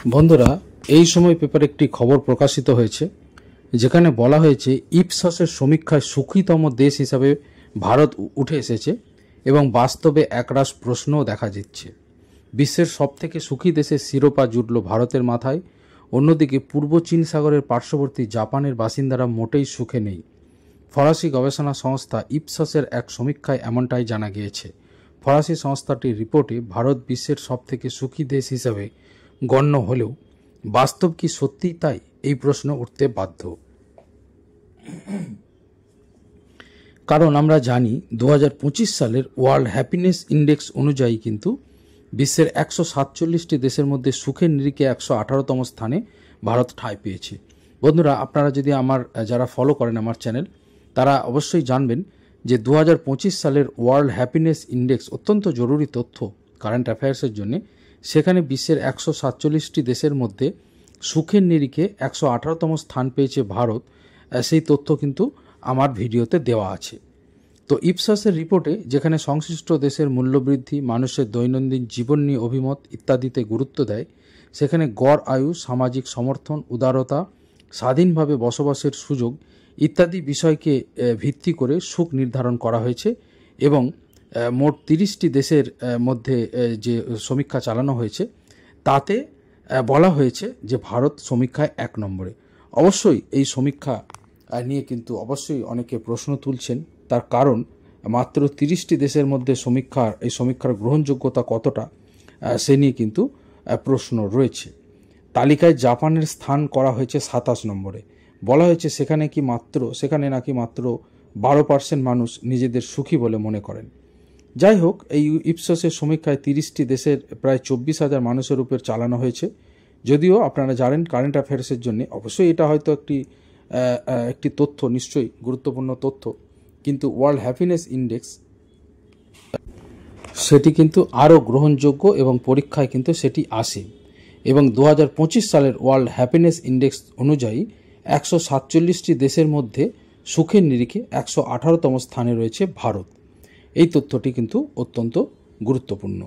বন্ধুরা, এই সময় পেপারে একটি খবর প্রকাশিত হয়েছে যেখানে বলা হয়েছে ইপসসের সমীক্ষায় সুখীতম দেশ হিসাবে ভারত উঠে এসেছে এবং বাস্তবে একরাশ প্রশ্নও দেখা দিচ্ছে। বিশ্বের সবথেকে সুখী দেশের শিরোপা জুটল ভারতের মাথায়। অন্যদিকে পূর্ব চীন সাগরের পার্শ্ববর্তী জাপানের বাসিন্দারা মোটেই সুখে নেই। ফরাসি গবেষণা সংস্থা ইপসসের এক সমীক্ষায় এমনটাই জানা গিয়েছে। ফরাসি সংস্থাটির রিপোর্টে ভারত বিশ্বের সবথেকে সুখী দেশ হিসাবে গণ্য হলেও বাস্তব কি সত্যিই তাই, এই প্রশ্ন উঠতে বাধ্য। কারণ আমরা জানি 2025 সালের ওয়ার্ল্ড হ্যাপিনেস ইন্ডেক্স অনুযায়ী কিন্তু বিশ্বের 147টি দেশের মধ্যে সুখের নিরিখে 118তম স্থানে ভারত ঠাঁই পেয়েছে। বন্ধুরা, আপনারা যদি যারা ফলো করেন আমার চ্যানেল, তারা অবশ্যই জানবেন যে 2025 সালের ওয়ার্ল্ড হ্যাপিনেস ইন্ডেক্স অত্যন্ত জরুরি তথ্য কারেন্ট অ্যাফেয়ার্সের জন্য। সেখানে বিশ্বের 147টি দেশের মধ্যে সুখের নিরিখে 118তম স্থান পেয়েছে ভারত। সেই তথ্য কিন্তু আমার ভিডিওতে দেওয়া আছে। তো ইপসসের রিপোর্টে যেখানে সংশ্লিষ্ট দেশের মূল্যবৃদ্ধি, মানুষের দৈনন্দিন জীবন নিয়ে অভিমত ইত্যাদিতে গুরুত্ব দেয়, সেখানে গড় আয়ু, সামাজিক সমর্থন, উদারতা, স্বাধীনভাবে বসবাসের সুযোগ ইত্যাদি বিষয়কে ভিত্তি করে সুখ নির্ধারণ করা হয়েছে। এবং মোট 30টি দেশের মধ্যে যে সমীক্ষা চালানো হয়েছে তাতে বলা হয়েছে যে ভারত সমীক্ষায় 1 নম্বরে। অবশ্যই এই সমীক্ষা নিয়ে কিন্তু অবশ্যই অনেকে প্রশ্ন তুলছেন। তার কারণ মাত্র 30টি দেশের মধ্যে এই সমীক্ষার গ্রহণযোগ্যতা কতটা সে নিয়ে কিন্তু প্রশ্ন রয়েছে। তালিকায় জাপানের স্থান করা হয়েছে 27 নম্বরে। বলা হয়েছে সেখানে নাকি মাত্র 12% মানুষ নিজেদের সুখী বলে মনে করেন। যাই হোক, এই ইপসসের সমীক্ষায় 30টি দেশের প্রায় 24,000 মানুষের উপর চালানো হয়েছে। যদিও আপনারা জানেন কারেন্ট অ্যাফেয়ার্সের জন্য অবশ্যই এটা হয়তো একটি তথ্য, নিশ্চয়ই গুরুত্বপূর্ণ তথ্য, কিন্তু ওয়ার্ল্ড হ্যাপিনেস ইন্ডেক্স সেটি কিন্তু আরও গ্রহণযোগ্য এবং পরীক্ষায় কিন্তু সেটি আসে। এবং 2025 সালের ওয়ার্ল্ড হ্যাপিনেস ইন্ডেক্স অনুযায়ী 147টি দেশের মধ্যে সুখের নিরিখে 118তম স্থানে রয়েছে ভারত। এই তথ্যটি কিন্তু অত্যন্ত গুরুত্বপূর্ণ।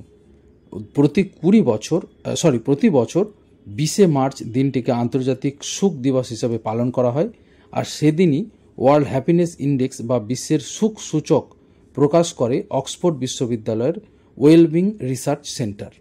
প্রতি বছর 20শে মার্চ দিনটিকে আন্তর্জাতিক সুখ দিবস হিসাবে পালন করা হয়। আর সেদিনই ওয়ার্ল্ড হ্যাপিনেস ইন্ডেক্স বা বিশ্বের সুখ সূচক প্রকাশ করে অক্সফোর্ড বিশ্ববিদ্যালয়ের ওয়েলবিং রিসার্চ সেন্টার।